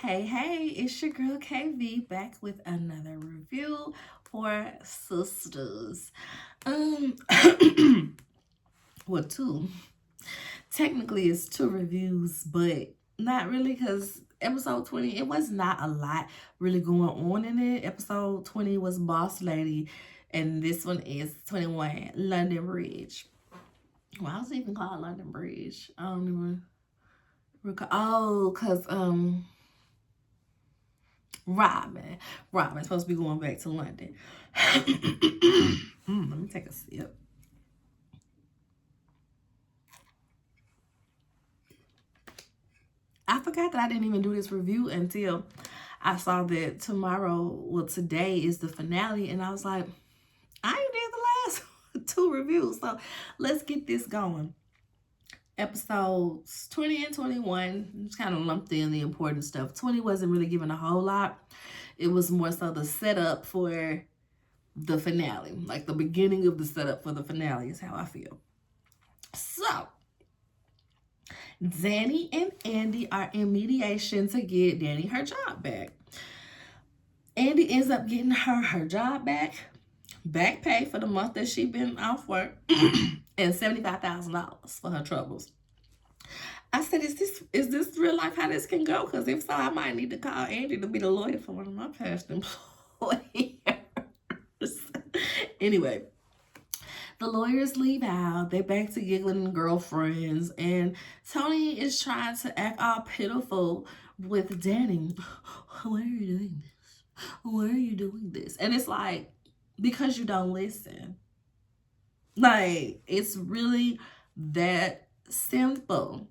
Hey, it's your girl KV back with another review for Sistas. Um, well, two. Technically, it's two reviews, but not really because episode 20, it was not a lot really going on in it. Episode 20 was Boss Lady, and this one is 21, London Bridge. Why was it even called London Bridge? I don't even recall. Oh, because, Robin's supposed to be going back to London. Let me take a sip. I forgot that I didn't even do this review until I saw that today is the finale, and I was like, I ain't did the last two reviews, so let's get this going. Episodes 20 and 21 just kind of lumped in the important stuff. 20 wasn't really given a whole lot. It was more so the setup for the finale. Like the beginning of the setup for the finale is how I feel. So, Danny and Andy are in mediation to get Danny her job back. Andy ends up getting her job back pay for the month that she been off work, and $75,000 for her troubles. I said, is this real life how this can go? Because if so, I might need to call Andy to be the lawyer for one of my past employers. Anyway, the lawyers leave out. They back to giggling and girlfriends, and Tony is trying to act all pitiful with Danny. Why are you doing this? Why are you doing this? And it's like, because you don't listen. Like, it's really that simple.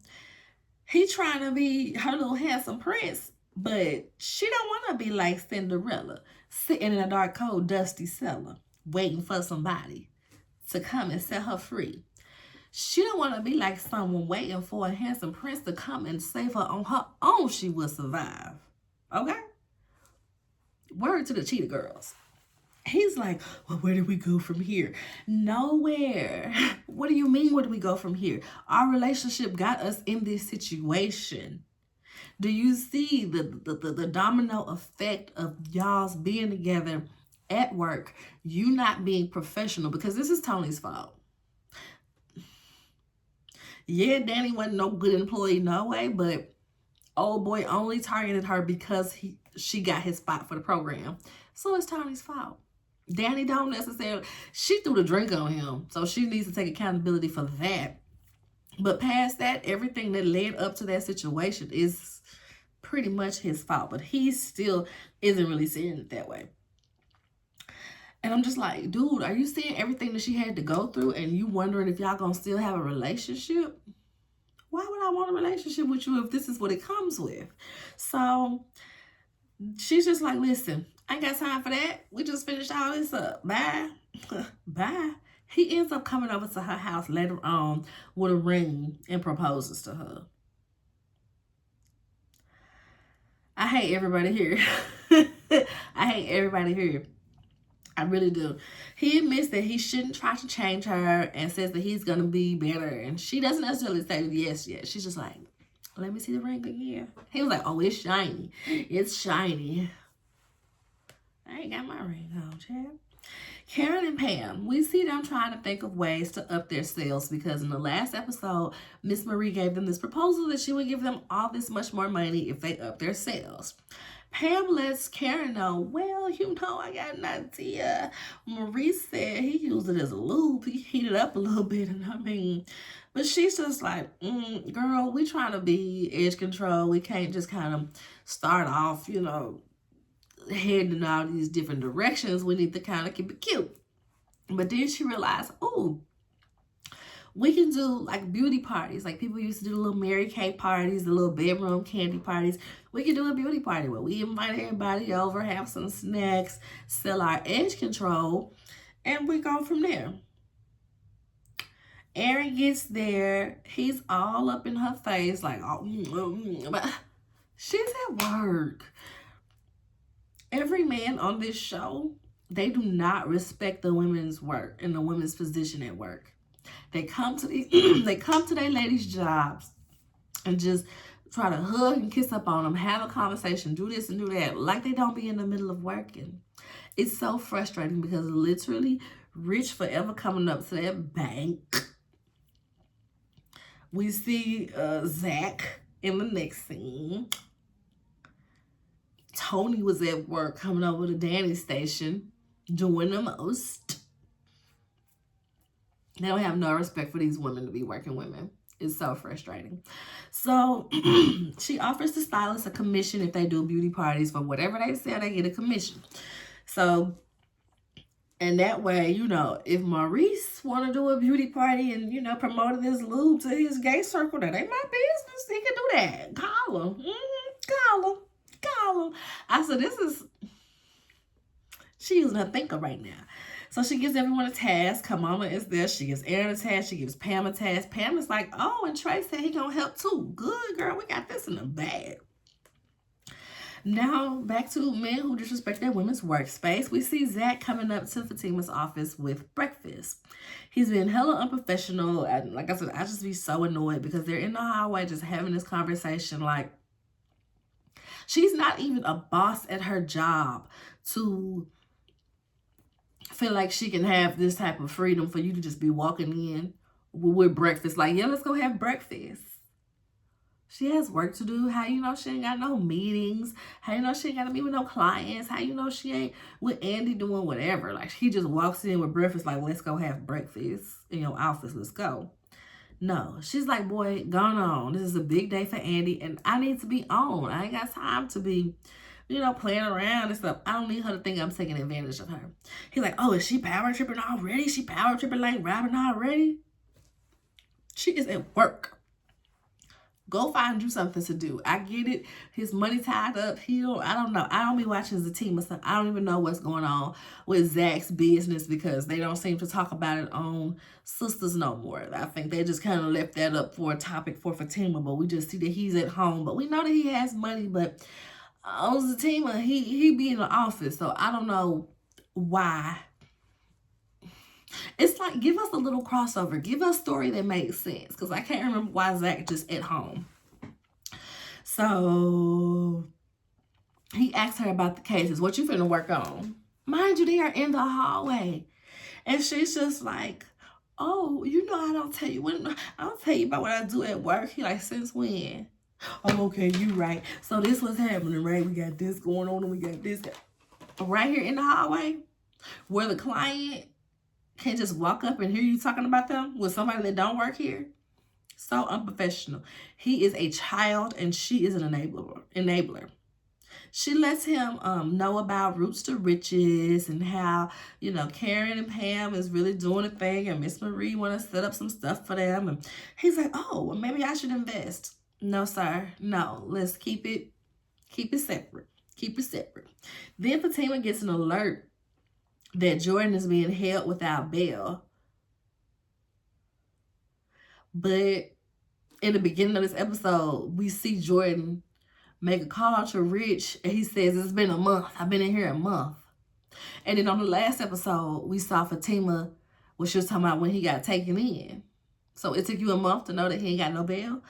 He trying to be her little handsome prince, but she don't want to be like Cinderella, sitting in a dark, cold, dusty cellar, waiting for somebody to come and set her free. She don't want to be like someone waiting for a handsome prince to come and save her on her own. She will survive. Okay? Word to the cheetah girls. He's like, well, where do we go from here? Nowhere. What do you mean, where do we go from here? Our relationship got us in this situation. Do you see the domino effect of y'all's being together at work, you not being professional? Because this is Tony's fault. Yeah, Danny wasn't no good employee, no way, but old boy only targeted her because she got his spot for the program. So it's Tony's fault. Danny don't necessarily, she threw the drink on him, so she needs to take accountability for that. But past that, everything that led up to that situation is pretty much his fault, but he still isn't really seeing it that way. And I'm just like, dude, are you seeing everything that she had to go through and you wondering if y'all gonna still have a relationship? Why would I want a relationship with you if this is what it comes with? So she's just like, listen, I ain't got time for that. We just finished all this up. Bye. Bye. He ends up coming over to her house later on with a ring and proposes to her. I hate everybody here. I hate everybody here. I really do. He admits that he shouldn't try to change her and says that he's going to be better. And she doesn't necessarily say yes yet. She's just like, let me see the ring again. He was like, oh, it's shiny. It's shiny. I ain't got my ring on, Chad. Karen and Pam, we see them trying to think of ways to up their sales because in the last episode, Miss Marie gave them this proposal that she would give them all this much more money if they up their sales. Pam lets Karen know, well, I got an idea. Marie said he used it as a lube. He heated up a little bit, and but she's just like, girl, we trying to be edge control. We can't just kind of start off, heading in all these different directions. We need to kind of keep it cute. But then she realized, we can do like beauty parties. Like people used to do the little Mary Kay parties, the little bedroom candy parties. We can do a beauty party where we invite everybody over, have some snacks, sell our edge control, and we go from there. Aaron gets there. He's all up in her face like, but she's at work. Every man on this show, they do not respect the women's work and the women's position at work. They come to their ladies' jobs and just try to hug and kiss up on them, have a conversation, do this and do that, like they don't be in the middle of working. It's so frustrating because literally Rich forever coming up to that bank. We see Zach in the next scene. Tony was at work coming over to Danny's station, doing the most. They don't have no respect for these women to be working women. It's so frustrating. So she offers the stylist a commission if they do beauty parties. For whatever they sell, they get a commission. So, and that way, you know, if Maurice want to do a beauty party and, you know, promote this lube to his gay circle, that ain't my business. He can do that. Call him. Call him. I said, she using her thinker right now. So she gives everyone a task. Her mama is there. She gives Aaron a task. She gives Pam a task. Pam is like, oh, and Trey said he gonna help too. Good, girl. We got this in the bag. Now, back to men who disrespect their women's workspace. We see Zach coming up to Fatima's office with breakfast. He's been hella unprofessional. And like I said, I just be so annoyed because they're in the hallway just having this conversation. Like, she's not even a boss at her job to feel like she can have this type of freedom for you to just be walking in with breakfast. Like, yeah, let's go have breakfast. She has work to do. How you know she ain't got no meetings? How you know she ain't got to meet with no clients? How you know she ain't with Andy doing whatever? Like, she just walks in with breakfast like, let's go have breakfast in your office. Let's go. No, she's like, boy, gone on. This is a big day for Andy, and I need to be on. I ain't got time to be, you know, playing around and stuff. I don't need her to think I'm taking advantage of her. He's like, oh, is she power tripping already? She power tripping like Robin already? She is at work. Go find you something to do. I get it. His money tied up. I don't know. I don't be watching the team or something. I don't even know what's going on with Zach's business because they don't seem to talk about it on Sistas no more. I think they just kind of left that up for a topic for Fatima, but we just see that he's at home. But we know that he has money, but on Fatima, he be in the office, so I don't know why. It's like, give us a little crossover. Give us a story that makes sense. Because I can't remember why Zach just at home. So he asked her about the cases. What you finna work on? Mind you, they are in the hallway. And she's just like, oh, you know I don't tell you about what I do at work. He like, since when? Oh, okay, you right. So this was happening, right? We got this going on and we got this. Right here in the hallway where the client can't just walk up and hear you talking about them with somebody that don't work here. So unprofessional. He is a child and she is an enabler. She lets him know about Roots to Riches and how, you know, Karen and Pam is really doing a thing and Miss Marie want to set up some stuff for them. And he's like, oh, well, maybe I should invest. No, sir. No, let's keep it separate. Keep it separate. Then Fatima gets an alert that Jordan is being held without bail. But in the beginning of this episode, we see Jordan make a call to Rich, and he says, it's been a month. I've been in here a month. And then on the last episode, we saw Fatima, what she was talking about when he got taken in. So it took you a month to know that he ain't got no bail.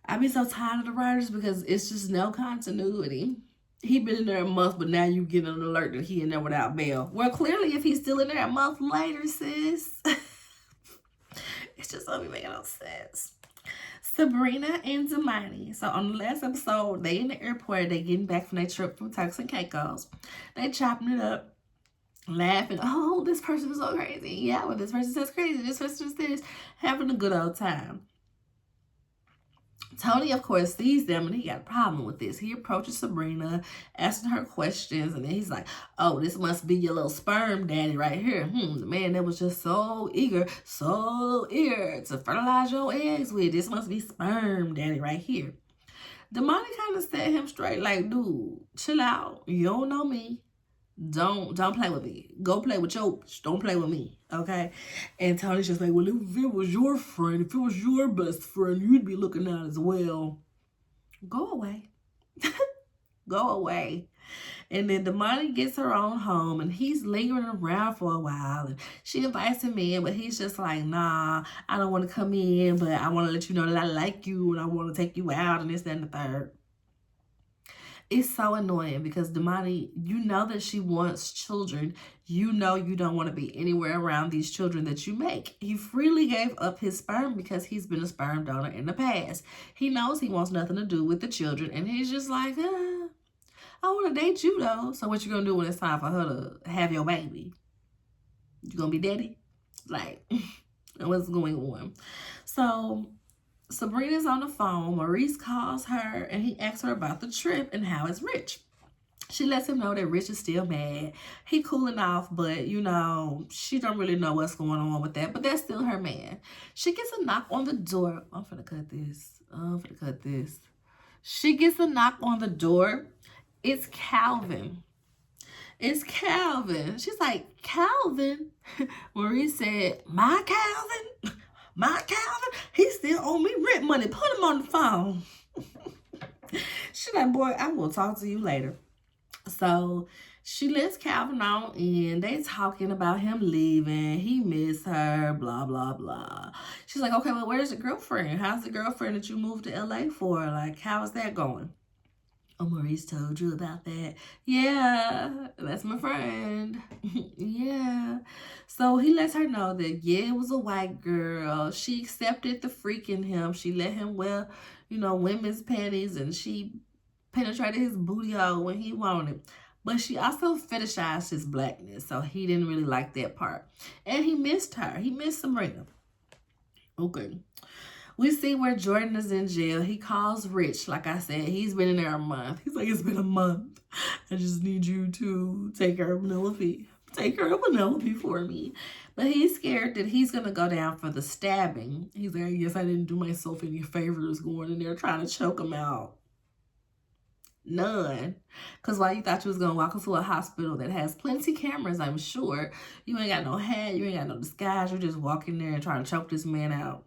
I be so tired of the writers because it's just no continuity. He been in there a month, but now you get an alert that he in there without bail. Well, clearly, if he's still in there a month later, sis, it's just don't be making no sense. Sabrina and Zamani. So on the last episode, they in the airport. They getting back from their trip from Turks and Caicos. They chopping it up, laughing. Oh, this person is so crazy. Yeah, well, this person says crazy. This person says this. Having a good old time. Tony, of course, sees them and he got a problem with this. He approaches Sabrina, asking her questions, and then he's like, oh, this must be your little sperm daddy right here. The man that was just so eager to fertilize your eggs with. This must be sperm daddy right here. Damani kind of set him straight, like, dude, chill out. You don't know me. Don't play with me. Go play with your, don't play with me, okay? And Tony's just like, well, if it was your friend, if it was your best friend, you'd be looking out as well. Go away. Go away. And then Damani gets her own home, and he's lingering around for a while. And she invites him in, but he's just like, nah, I don't want to come in, but I want to let you know that I like you and I want to take you out and this, that, and the third. It's so annoying because Damani, you know that she wants children. You know you don't want to be anywhere around these children that you make. He freely gave up his sperm because he's been a sperm donor in the past. He knows he wants nothing to do with the children, and he's just like, I want to date you though. So what you gonna do when it's time for her to have your baby? You gonna be daddy? Like, what's going on? So Sabrina's on the phone. Maurice calls her and he asks her about the trip and how it's Rich. She lets him know that Rich is still mad. He cooling off, but you know, she don't really know what's going on with that. But that's still her man. She gets a knock on the door. I'm finna cut this. She gets a knock on the door. It's Calvin. It's Calvin. She's like, Calvin? Maurice said, my Calvin? My Calvin? He still owe me rent money. Put him on the phone. She's like, boy, I will talk to you later. So she lets Calvin on and they talking about him leaving. He missed her, blah, blah, blah. She's like, okay, well, where's your girlfriend? How's the girlfriend that you moved to LA for? Like, how is that going? Oh, Maurice told you about that. Yeah, that's my friend. Yeah. So he lets her know that, yeah, it was a white girl. She accepted the freak in him. She let him wear, you know, women's panties, and she penetrated his booty hole when he wanted. But she also fetishized his blackness, so he didn't really like that part. And he missed her. He missed Sabrina. Okay. We see where Jordan is in jail. He calls Rich. Like I said, he's been in there a month. He's like, it's been a month. I just need you to take care of Penelope. Take care of Penelope for me. But he's scared that he's going to go down for the stabbing. He's like, I guess I didn't do myself any favors going in there trying to choke him out. None. Because why you thought you was going to walk into a hospital that has plenty cameras, I'm sure. You ain't got no hat. You ain't got no disguise. You're just walking there and trying to choke this man out.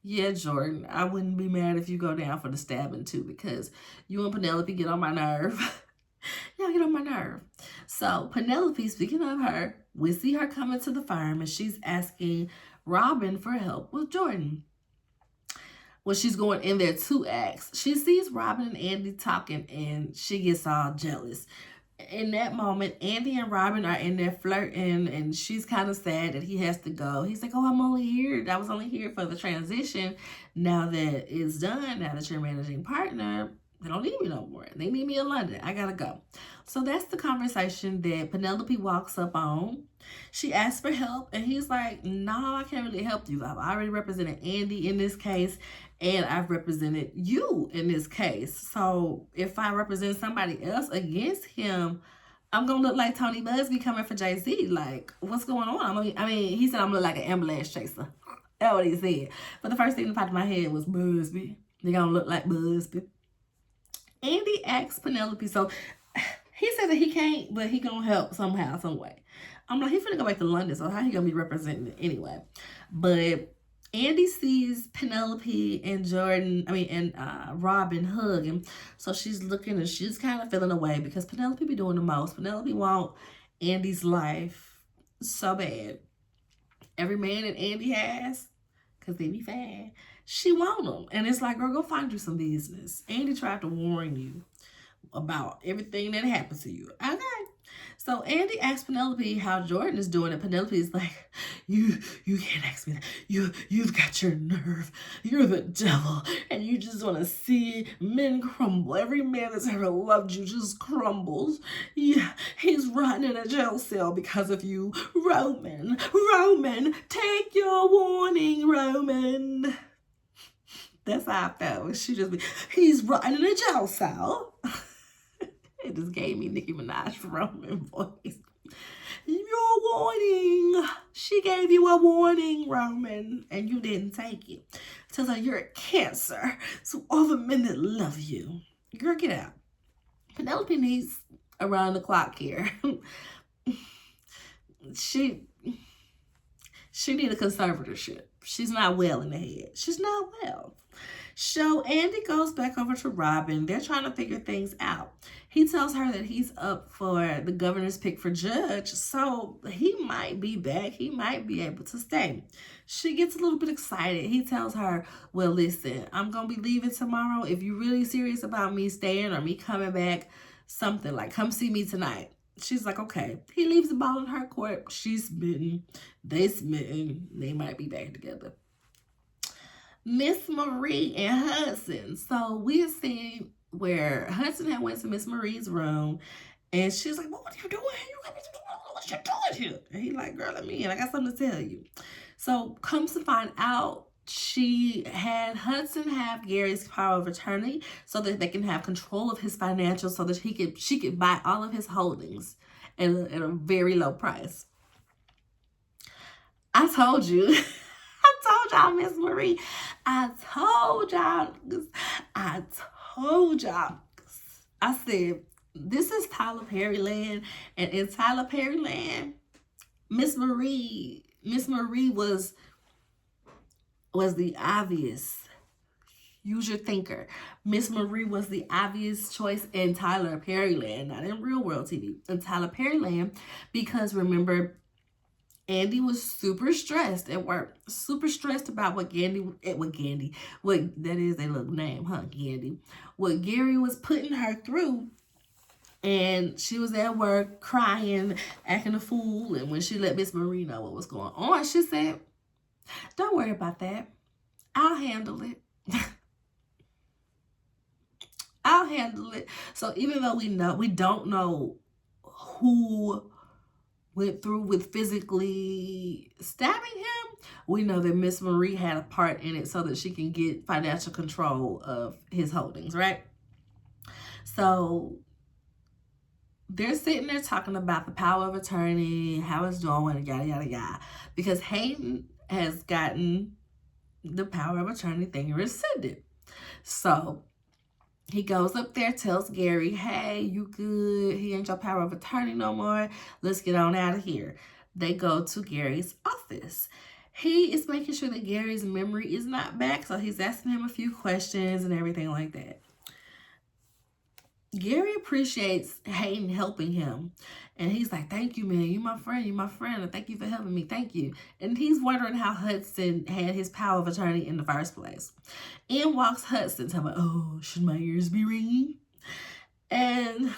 Yeah, Jordan, I wouldn't be mad if you go down for the stabbing too, because you and Penelope get on my nerve. Y'all get on my nerve. So Penelope, speaking of her, we see her coming to the farm and she's asking Robin for help with Jordan. Well, she's going in there to ask. She sees Robin and Andy talking and she gets all jealous. In that moment, Andy and Robin are in there flirting, and she's kind of sad that he has to go. He's like, oh, I'm only here. I was only here for the transition. Now that it's done, now that you're managing partner, they don't need me no more. They need me in London. I gotta go. So that's the conversation that Penelope walks up on. She asks for help, and he's like, no, I can't really help you. I've already represented Andy in this case, and I've represented you in this case. So if I represent somebody else against him, I'm going to look like Tony Busby coming for Jay-Z. Like, what's going on? I mean, he said I'm going to look like an ambulance chaser. That's what he said. But the first thing that popped in my head was Busby. They're going to look like Busby. Andy asks Penelope, so he said that he can't, but he going to help somehow, some way. I'm like, he's finna go back to London, so how he gonna be representing it anyway? But Andy sees Penelope and Robin hugging, so she's looking and she's kind of feeling away because Penelope be doing the most. Penelope want Andy's life so bad. Every man that Andy has, because they be fine, she want him. And it's like, girl, go find you some business. Andy tried to warn you about everything that happened to you. Okay. So Andy asks Penelope how Jordan is doing, and Penelope is like, you can't ask me that. You've got your nerve. You're the devil, and you just want to see men crumble. Every man that's ever loved you just crumbles. Yeah, he's rotting in a jail cell because of you. Roman, take your warning, Roman. That's how I felt. She just be, he's rotting in a jail cell. It just gave me Nicki Minaj Roman voice. Your warning. She gave you a warning, Roman, and you didn't take it. Tells her you're a cancer. So all the men that love you. Girl, get out. Penelope needs around the clock here. She need a conservatorship. She's not well in the head. She's not well. So Andy goes back over to Robin. They're trying to figure things out. He tells her that he's up for the governor's pick for judge, so he might be back. He might be able to stay. She gets a little bit excited. He tells her, well, listen, I'm going to be leaving tomorrow. If you're really serious about me staying or me coming back, something like, come see me tonight. She's like, okay. He leaves the ball in her court. She's smitten. They smitten. They might be back together. Miss Marie and Hudson. So we're seeing where Hudson had went to Miss Marie's room, and she's like, well, what are you doing? What you doing here? And he's like, girl, let me in. I got something to tell you. So comes to find out, she had Hudson have Gary's power of attorney so that they can have control of his financials, so that she could buy all of his holdings at a very low price. I told you. I told y'all, Miss Marie. I told y'all. I said, this is Tyler Perry land. And in Tyler Perry land, Miss Marie was the obvious. Use your thinker. Miss Marie was the obvious choice in Tyler Perry land, not in Real World TV. In Tyler Perry land, because remember, Andy was super stressed at work, super stressed about what that is a little name, huh, Gandy, what Gary was putting her through. And she was at work crying, acting a fool. And when she let Miss Marie know what was going on, she said, don't worry about that. I'll handle it. I'll handle it. So even though we don't know who went through with physically stabbing him, we know that Miss Marie had a part in it so that she can get financial control of his holdings, right? So they're sitting there talking about the power of attorney, how it's doing, yada, yada, yada. Because Hayden has gotten the power of attorney thing rescinded. So he goes up there, tells Gary, hey, you good? He ain't your power of attorney no more. Let's get on out of here. They go to Gary's office. He is making sure that Gary's memory is not back, so he's asking him a few questions and everything like that. Gary appreciates Hayden helping him. And he's like, thank you, man. You my friend. And thank you for helping me. Thank you. And he's wondering how Hudson had his power of attorney in the first place. In walks Hudson, telling me, oh, should my ears be ringing? And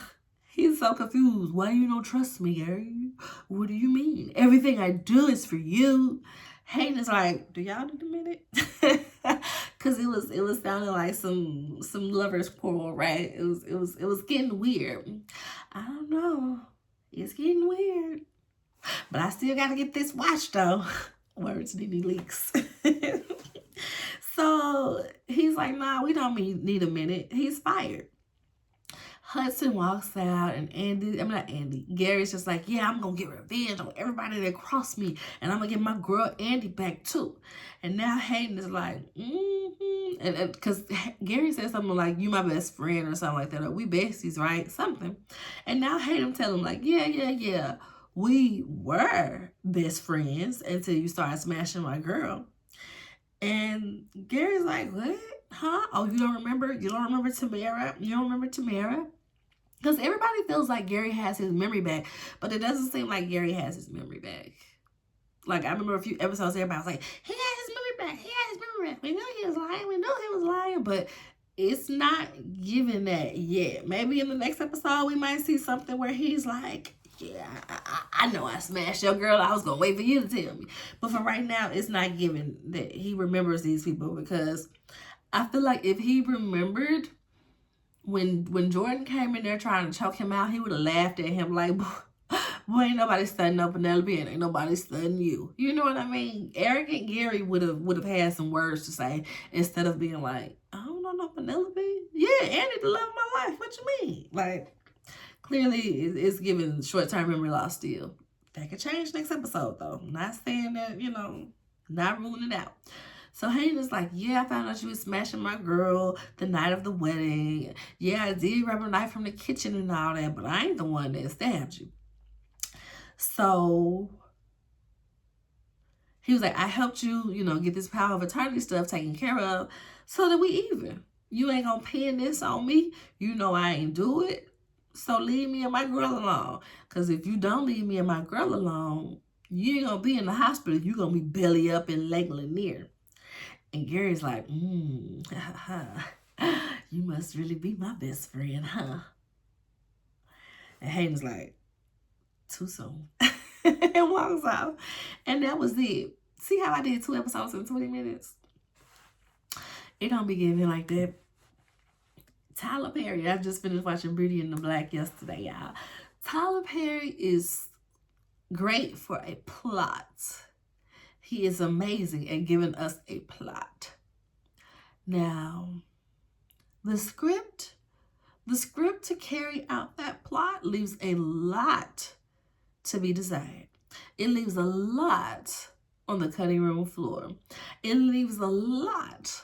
he's so confused. Why you don't trust me, Gary? What do you mean? Everything I do is for you. Hayden is like, do y'all need a minute? Cause it was sounding like some lovers quarrel, right? It was getting weird. I don't know. It's getting weird. But I still gotta get this watch though. Words Nene Leaks. So he's like, nah, we don't need a minute. He's fired. Hudson walks out, and Gary's just like, yeah, I'm going to get revenge on everybody that crossed me, and I'm going to get my girl Andy back too. And now Hayden is like, and because Gary said something like, you my best friend or something like that, or we besties, right? Something. And now Hayden tell him like, yeah, we were best friends until you started smashing my girl. And Gary's like, what? Huh? Oh, you don't remember? You don't remember Tamara? You don't remember Tamara? Because everybody feels like Gary has his memory back, but it doesn't seem like Gary has his memory back. Like, I remember a few episodes, everybody was like, he had his memory back. He had his memory back. We knew he was lying. We knew he was lying, but it's not given that yet. Maybe in the next episode, we might see something where he's like, yeah, I know I smashed your girl. I was going to wait for you to tell me. But for right now, it's not given that he remembers these people, because I feel like if he remembered when Jordan came in there trying to choke him out, he would have laughed at him like, boy, ain't nobody studying no Penelope, and ain't nobody studying you. You know what I mean? Arrogant Gary would have had some words to say instead of being like, I don't know no Penelope. Yeah, Andy, the love of my life. What you mean? Like, clearly it's giving short-term memory loss still. That could change next episode though. Not saying that, not ruling it out. So Hayden is like, yeah, I found out you was smashing my girl the night of the wedding. Yeah, I did grab a knife from the kitchen and all that, but I ain't the one that stabbed you. So He was like, I helped you, get this power of attorney stuff taken care of so that we even. You ain't gonna pin this on me. You know I ain't do it. So leave me and my girl alone. Because if you don't leave me and my girl alone, you ain't gonna be in the hospital. You gonna be belly up and legally near. And Gary's like, you must really be my best friend, huh? And Hayden's like, too soon. And walks off. And that was it. See how I did 2 episodes in 20 minutes? It don't be getting like that. Tyler Perry. I just finished watching Beauty and the Black yesterday, y'all. Tyler Perry is great for a plot. He is amazing at giving us a plot. Now, the script to carry out that plot leaves a lot to be desired. It leaves a lot on the cutting room floor. It leaves a lot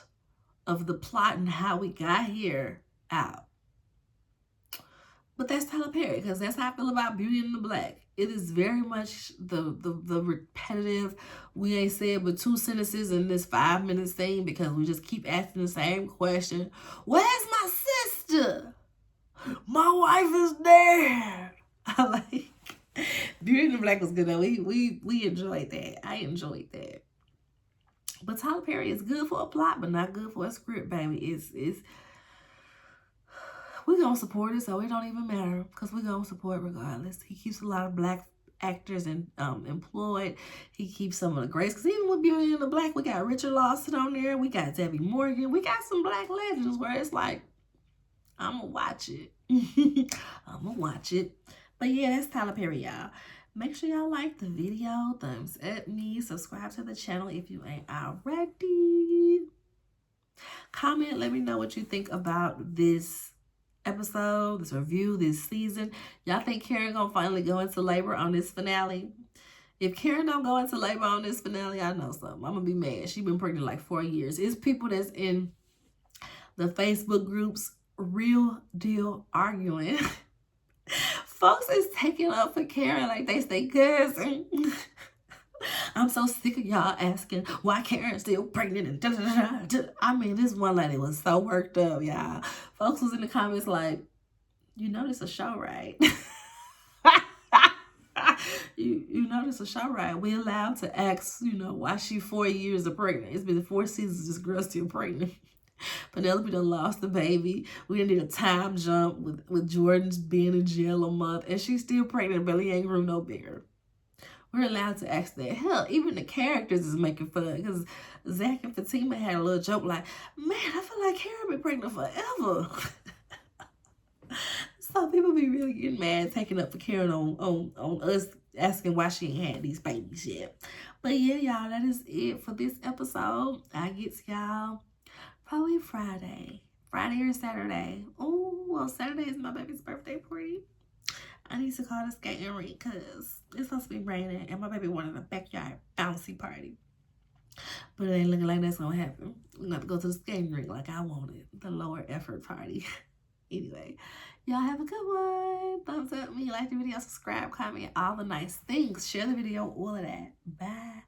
of the plot and how we got here out. But that's Tyler Perry, because that's how I feel about Beauty and the Black. It is very much the repetitive, we ain't said but 2 sentences in this 5-minute scene because we just keep asking the same question. Where's my sister? My wife is dead. I like Beauty and the Black was good though. We enjoyed that. I enjoyed that. But Tyler Perry is good for a plot, but not good for a script, baby. It's we're going to support it, so it don't even matter because we're going to support regardless. He keeps a lot of Black actors employed. He keeps some of the greats. Because even with Beauty and the Black, we got Richard Lawson on there. We got Debbie Morgan. We got some Black legends where it's like, I'm going to watch it. I'm going to watch it. But yeah, that's Tyler Perry, y'all. Make sure y'all like the video. Thumbs up me. Subscribe to the channel if you ain't already. Comment. Let me know what you think about this episode, this review, this season. Y'all think Karen gonna finally go into labor on this finale? If Karen don't go into labor on this finale, I know something. I'm gonna be mad. She been pregnant like 4 years. It's people that's in the Facebook groups real deal arguing. Folks is taking up for Karen like they stay cousin. I'm so sick of y'all asking why Karen's still pregnant and da-da-da-da. I mean, this one lady was so worked up, y'all. Folks was in the comments like, you know this a show, right? you know this a show, right? We allowed to ask, why she 4 years of pregnant. It's been 4 seasons, this girl's still pregnant. Penelope done lost the baby. We done did a time jump with Jordan's being in jail a month, and she's still pregnant. Belly ain't grew no bigger. We're allowed to ask that. Hell, even the characters is making fun because Zach and Fatima had a little joke like, man, I feel like Karen been pregnant forever. So people be really getting mad, taking up for Karen on us asking why she ain't had these babies yet. But yeah, y'all, that is it for this episode. I get to y'all probably Friday or Saturday. Oh, well, Saturday is my baby's birthday party. I need to call the skating rink because it's supposed to be raining and my baby wanted a backyard bouncy party. But it ain't looking like that's going to happen. I'm going to go to the skating rink like I wanted. The lower effort party. Anyway, y'all have a good one. Thumbs up me, like the video, subscribe, comment, all the nice things. Share the video, all of that. Bye.